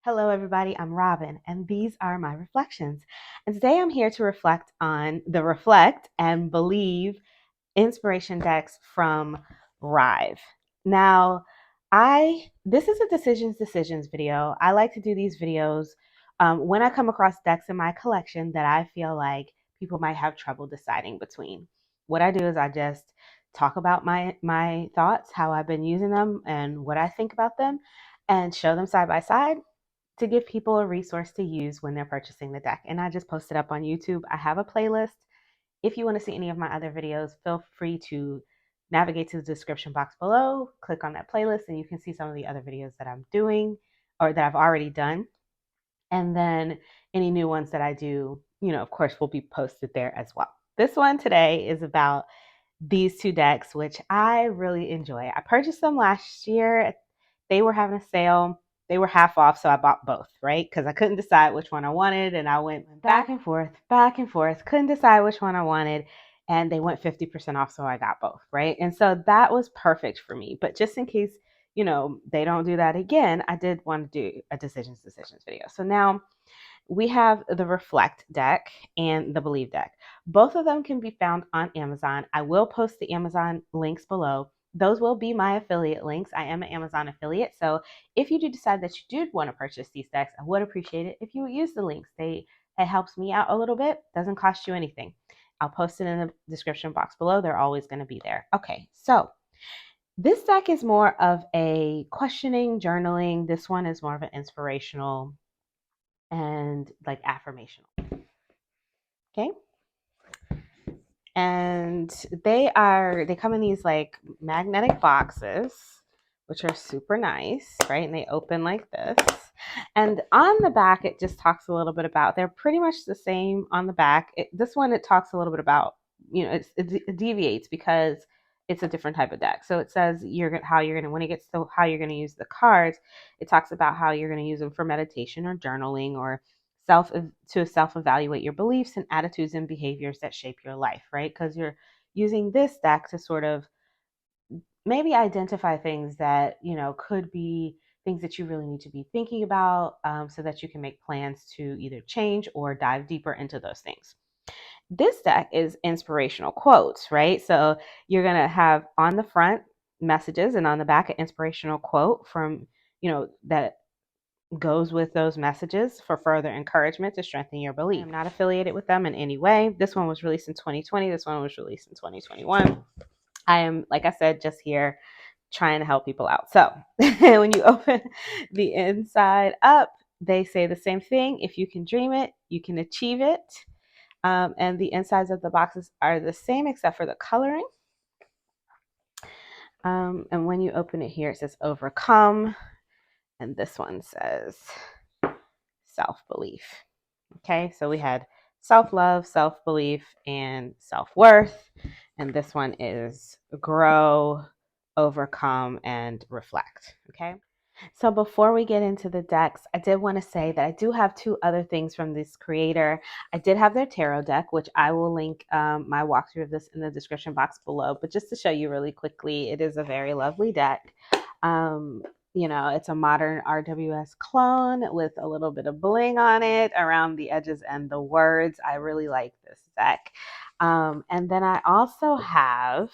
Hello, everybody. I'm Robin, and these are my reflections. And today I'm here to reflect on the Reflect and Believe inspiration decks from Ryve. Now, this is a decisions video. I like to do these videos when I come across decks in my collection that I feel like people might have trouble deciding between. What I do is I just talk about my thoughts, how I've been using them, and what I think about them, and show them side by side to give people a resource to use when they're purchasing the deck. And I just posted up on YouTube. I have a playlist. If you want to see any of my other videos, feel free to navigate to the description box below, click on that playlist, and you can see some of the other videos that I'm doing or that I've already done. And then any new ones that I do, of course, will be posted there as well. This one today is about these two decks, which I really enjoy. I purchased them last year. They were having a sale. They were half off, so I bought both, right? Because I couldn't decide which one I wanted, and I went back and forth, couldn't decide which one I wanted, and they went 50% off, so I got both, right? And so that was perfect for me. But just in case, they don't do that again, I did want to do a decisions video. So now we have the Reflect deck and the Believe deck. Both of them can be found on Amazon. I will post the Amazon links below. Those will be my affiliate links. I am an Amazon affiliate. So if you do decide that you do want to purchase these decks, I would appreciate it if you would use the links. It helps me out a little bit. Doesn't cost you anything. I'll post it in the description box below. They're always going to be there. Okay, so this deck is more of a questioning, journaling. This one is more of an inspirational and like affirmational. Okay. And they come in these like magnetic boxes, which are super nice, right? And they open like this. And on the back, it just talks a little bit about, they're pretty much the same on the back. This one, it talks a little bit about, it deviates because it's a different type of deck. So it says when it gets to how you're going to use the cards, it talks about how you're going to use them for meditation or journaling or self-evaluate your beliefs and attitudes and behaviors that shape your life, right? Because you're using this deck to sort of maybe identify things that, could be things that you really need to be thinking about, so that you can make plans to either change or dive deeper into those things. This deck is inspirational quotes, right? So you're going to have on the front messages and on the back an inspirational quote from, that goes with those messages for further encouragement to strengthen your belief. I'm not affiliated with them in any way. This one was released in 2020. This one was released in 2021. I am, like I said, just here trying to help people out. So when you open the inside up, they say the same thing. If you can dream it, you can achieve it. And the insides of the boxes are the same except for the coloring. And when you open it here, it says overcome. And this one says self-belief. Okay, so we had self-love, self-belief, and self-worth. And this one is grow, overcome, and reflect. Okay, so before we get into the decks, I did want to say that I do have two other things from this creator. I did have their tarot deck, which I will link my walkthrough of this in the description box below. But just to show you really quickly, it is a very lovely deck. It's a modern RWS clone with a little bit of bling on it around the edges and the words. I really like this deck. And then I also have,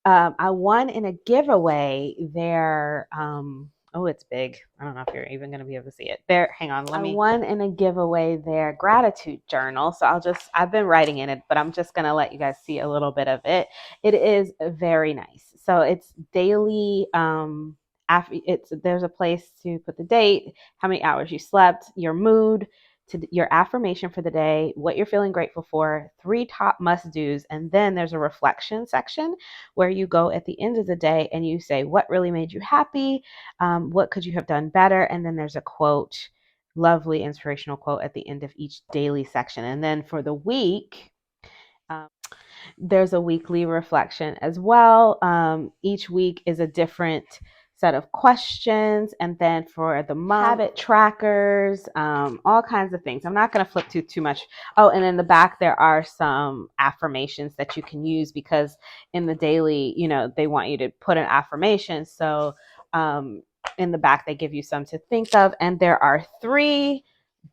I won in a giveaway their, oh, it's big. I don't know if you're even going to be able to see it. There, hang on. I won in a giveaway their gratitude journal. So I've been writing in it, but I'm just going to let you guys see a little bit of it. It is very nice. So it's daily, there's a place to put the date, how many hours you slept, your mood, your affirmation for the day, what you're feeling grateful for, 3 top must-dos, and then there's a reflection section where you go at the end of the day and you say what really made you happy, what could you have done better, and then there's a quote, lovely inspirational quote at the end of each daily section. And then for the week, there's a weekly reflection as well. Each week is a different set of questions, and then for the month, habit trackers, all kinds of things. I'm not going to flip too much. Oh, and in the back there are some affirmations that you can use, because in the daily, they want you to put an affirmation. So In the back, they give you some to think of, and there are 3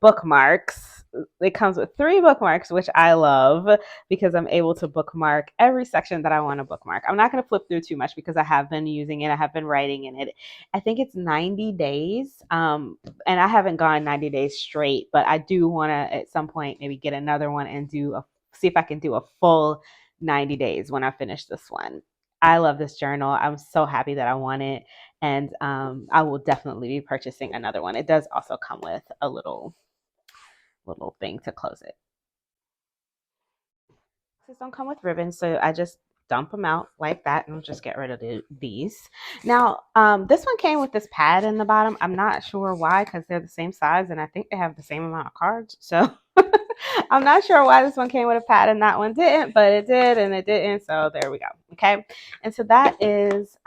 bookmarks. It comes with 3 bookmarks, which I love because I'm able to bookmark every section that I want to bookmark. I'm not going to flip through too much because I have been using it. I have been writing in it. I think it's 90 days, and I haven't gone 90 days straight, but I do want to at some point maybe get another one and see if I can do a full 90 days when I finish this one. I love this journal. I'm so happy that I want it, and I will definitely be purchasing another one. It does also come with a little thing to close it. These don't come with ribbons, so I just dump them out like that and just get rid of these. Now, this one came with this pad in the bottom. I'm not sure why, because they're the same size and I think they have the same amount of cards. So I'm not sure why this one came with a pad and that one didn't, but it did and it didn't. So there we go. Okay. And so that is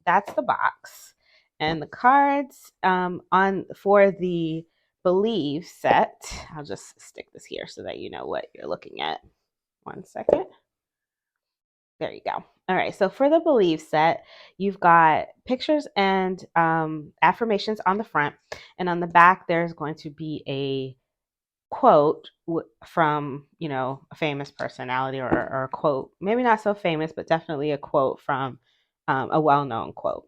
that's the box. And the cards on for the Believe set. I'll just stick this here so that you know what you're looking at. 1 second. There you go. All right. So for the Believe set, you've got pictures and affirmations on the front. And on the back, there's going to be a quote from, a famous personality or a quote, maybe not so famous, but definitely a quote from a well-known quote.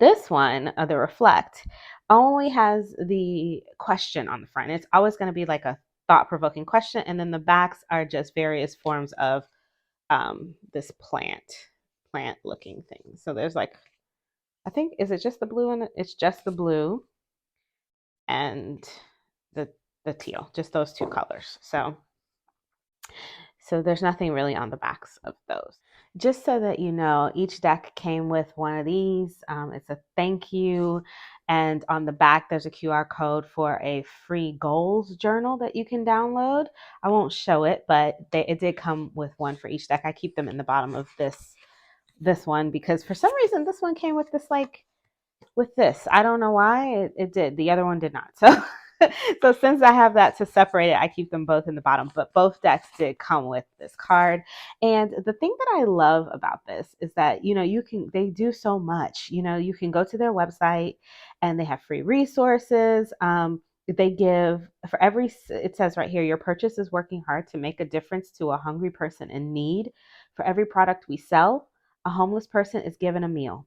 This one, the Reflect, only has the question on the front. It's always going to be like a thought-provoking question. And then the backs are just various forms of this plant looking thing. So there's like, I think, is it just the blue? And it's just the blue and the teal, just those 2 colors. So there's nothing really on the backs of those. Just so that you know, each deck came with one of these. It's a thank you. And on the back, there's a QR code for a free goals journal that you can download. I won't show it, but it did come with one for each deck. I keep them in the bottom of this one because for some reason this one came with this. I don't know why it did. The other one did not. So so since I have that to separate it, I keep them both in the bottom, but both decks did come with this card. And the thing that I love about this is that, they do so much. You can go to their website and they have free resources. They give for it says right here, your purchase is working hard to make a difference to a hungry person in need. For every product we sell, a homeless person is given a meal.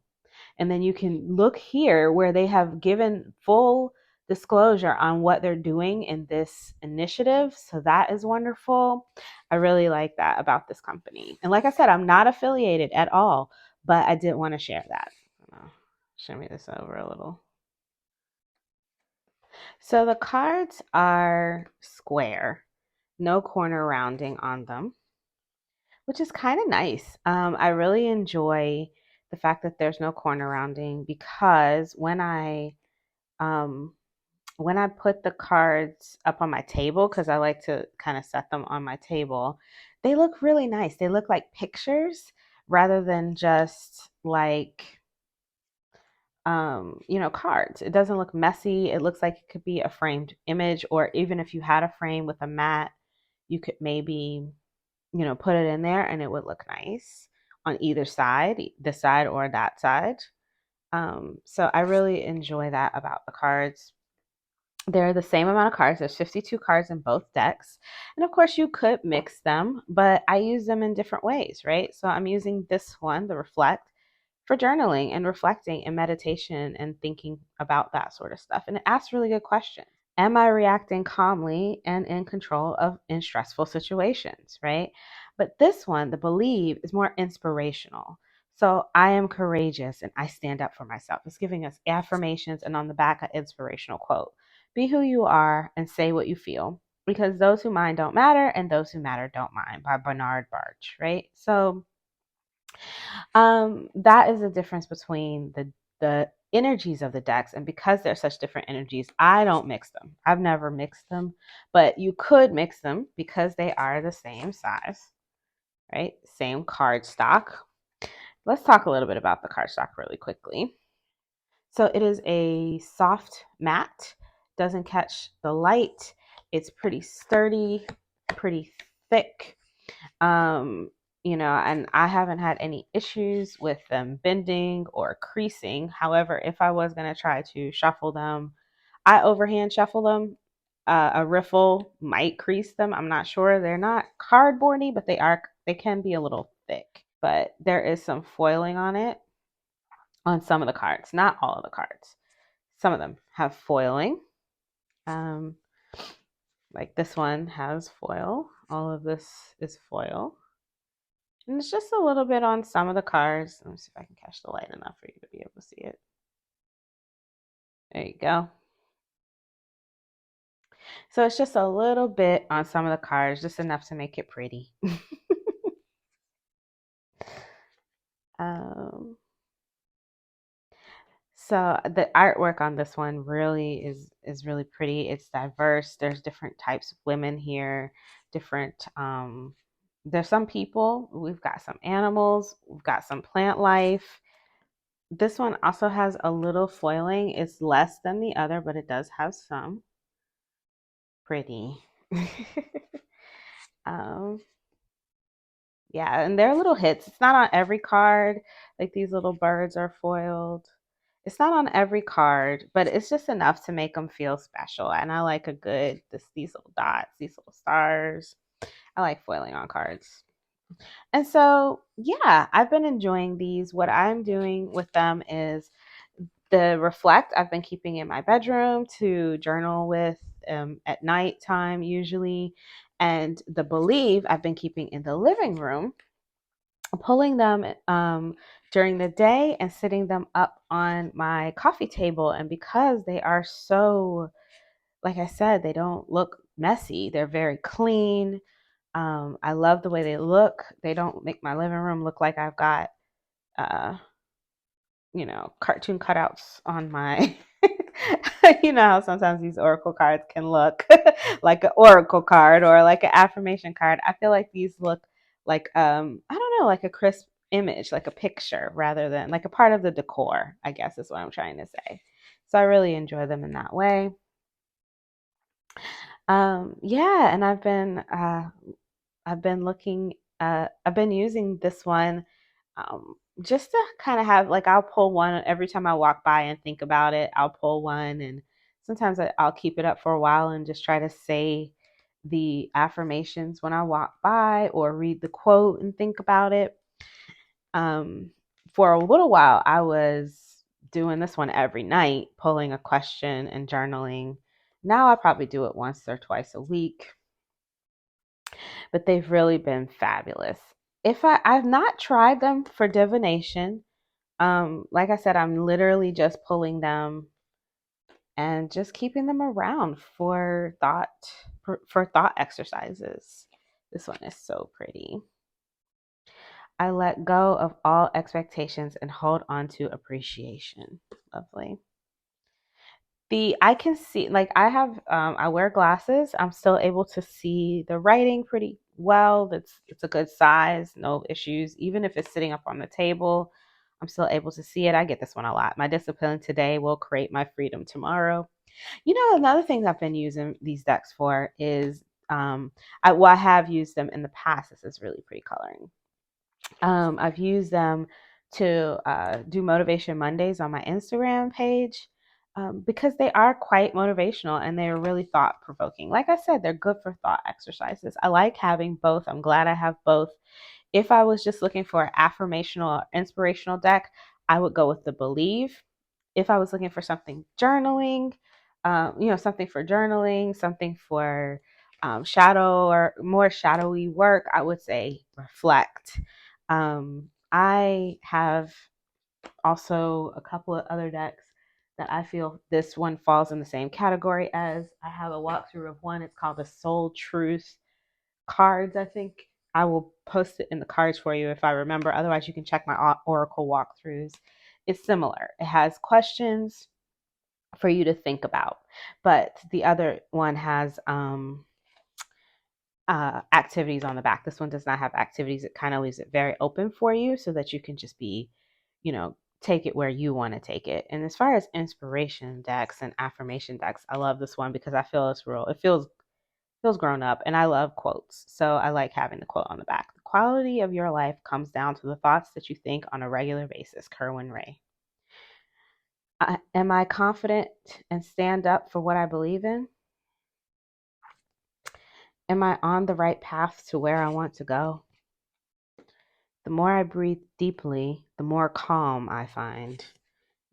And then you can look here where they have given full disclosure on what they're doing in this initiative. So that is wonderful. I really like that about this company. And like I said, I'm not affiliated at all, but I did want to share that. Show me this over a little. So the cards are square, no corner rounding on them, which is kind of nice. I really enjoy the fact that there's no corner rounding because when I put the cards up on my table, because I like to kind of set them on my table, they look really nice. They look like pictures rather than just like cards. It doesn't look messy. It looks like it could be a framed image, or even if you had a frame with a mat, you could maybe put it in there and it would look nice on either side, this side or that side. So I really enjoy that about the cards. They're the same amount of cards. There's 52 cards in both decks. And of course, you could mix them, but I use them in different ways, right? So I'm using this one, the Reflect, for journaling and reflecting and meditation and thinking about that sort of stuff. And it asks really good questions. Am I reacting calmly and in control in stressful situations, right? But this one, the Believe, is more inspirational. So I am courageous and I stand up for myself. It's giving us affirmations and on the back, an inspirational quote. Be who you are and say what you feel, because those who mind don't matter and those who matter don't mind, by Bernard Barch, right? So that is the difference between the energies of the decks. And because they're such different energies, I don't mix them. I've never mixed them, but you could mix them because they are the same size, right? Same card stock. Let's talk a little bit about the card stock really quickly. So it is a soft matte, doesn't catch the light. It's pretty sturdy, pretty thick. And I haven't had any issues with them bending or creasing. However, if I was going to try to shuffle them, I overhand shuffle them. A riffle might crease them. I'm not sure. They're not cardboardy, but they can be a little thick. But there is some foiling on it on some of the cards, not all of the cards. Some of them have foiling. Um, like this one has foil. All of this is foil. And it's just a little bit on some of the cards. Let me see if I can catch the light enough for you to be able to see it. There you go. So it's just a little bit on some of the cards, just enough to make it pretty. um, so the artwork on this one really is really pretty. It's diverse. There's different types of women here, different there's some people, we've got some animals, we've got some plant life. This one also has a little foiling. It's less than the other, but it does have some. Pretty. um, yeah, and they're little hits. It's not on every card. Like these little birds are foiled. It's not on every card, but it's just enough to make them feel special. And I like these little dots, these little stars. I like foiling on cards. And so, yeah, I've been enjoying these. What I'm doing with them is the reflect I've been keeping in my bedroom to journal with at nighttime usually. And the believe I've been keeping in the living room, pulling them during the day and sitting them up on my coffee table. And because they are so, like I said, they don't look messy, they're very clean. I love the way they look. They don't make my living room look like I've got, uh, cartoon cutouts on my. You know how sometimes these oracle cards can look like an oracle card or like an affirmation card. I feel like these look like I don't know, like a crisp image, like a picture rather than like a part of the decor, I guess is what I'm trying to say. So I really enjoy them in that way. Yeah, and I've been using this one just to kind of have, like, I'll pull one every time I walk by and think about it. I'll pull one, and sometimes I'll keep it up for a while and just try to say the affirmations when I walk by or read the quote and think about it. Um, for a little while, I was doing this one every night, pulling a question and journaling. Now I probably do it once or twice a week, but they've really been fabulous. I've not tried them for divination. Like I said, I'm literally just pulling them and just keeping them around for thought exercises. This one is so pretty. I let go of all expectations and hold on to appreciation. Lovely. I can see, like, I wear glasses. I'm still able to see the writing pretty well. It's a good size, no issues. Even if it's sitting up on the table, I'm still able to see it. I get this one a lot. My discipline today will create my freedom tomorrow. Another thing I've been using these decks for is I have used them in the past. This is really pretty coloring. I've used them to do Motivation Mondays on my Instagram page because they are quite motivational and they are really thought provoking. Like I said, they're good for thought exercises. I like having both. I'm glad I have both. If I was just looking for an affirmational or inspirational deck, I would go with the Believe. If I was looking for something journaling, something for journaling, something for shadow or more shadowy work, I would say Reflect. I have also a couple of other decks that I feel this one falls in the same category as. I have a walkthrough of one. It's called the Soul Truth cards, I think. I will post it in the cards for you if I remember. Otherwise, you can check my Oracle walkthroughs. It's similar. It has questions for you to think about, but the other one has activities on the back. This one does not have activities. It kind of leaves it very open for you so that you can just be, take it where you want to take it. And as far as inspiration decks and affirmation decks, I love this one because I feel it's real. It feels grown up, and I love quotes. So I like having the quote on the back. The quality of your life comes down to the thoughts that you think on a regular basis. Kerwin Ray. Am I confident and stand up for what I believe in? Am I on the right path to where I want to go? The more I breathe deeply, the more calm I find.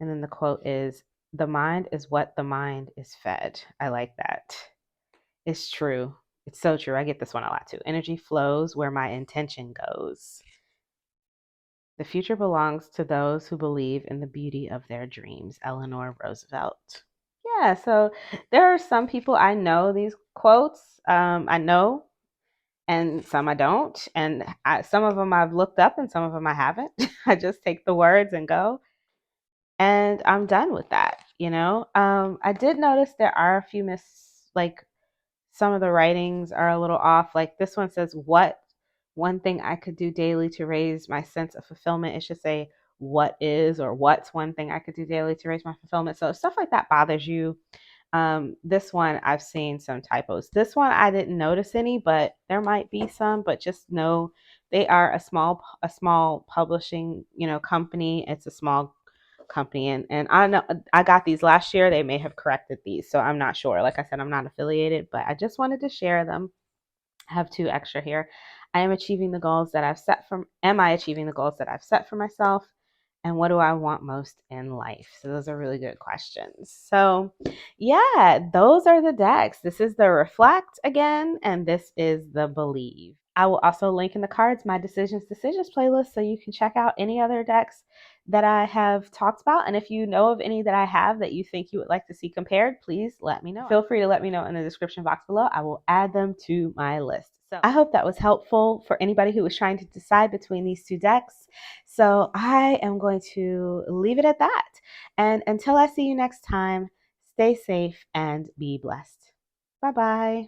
And then the quote is, the mind is what the mind is fed. I like that. It's true. It's so true. I get this one a lot too. Energy flows where my intention goes. The future belongs to those who believe in the beauty of their dreams. Eleanor Roosevelt. Yeah, so there are some people I know these quotes. I know, and some I don't. And some of them I've looked up and some of them I haven't. I just take the words and go. And I'm done with that, you know? I did notice there are a few like some of the writings are a little off. Like this one says, what one thing I could do daily to raise my sense of fulfillment? It should say, what is, or what's one thing I could do daily to raise my fulfillment? So if stuff like that bothers you, this one I've seen some typos. This one I didn't notice any, but there might be some. But just know they are a small publishing, company. It's a small company, and I know I got these last year. They may have corrected these, so I'm not sure. Like I said, I'm not affiliated, but I just wanted to share them. I have two extra here. Am I achieving the goals that I've set for myself? And what do I want most in life? So those are really good questions. So yeah, those are the decks. This is the Reflect again, and this is the Believe. I will also link in the cards my Decisions playlist, so you can check out any other decks that I have talked about. And if you know of any that I have that you think you would like to see compared, please let me know. Feel free to let me know in the description box below. I will add them to my list. So I hope that was helpful for anybody who was trying to decide between these two decks. So I am going to leave it at that. And until I see you next time, stay safe and be blessed. Bye-bye.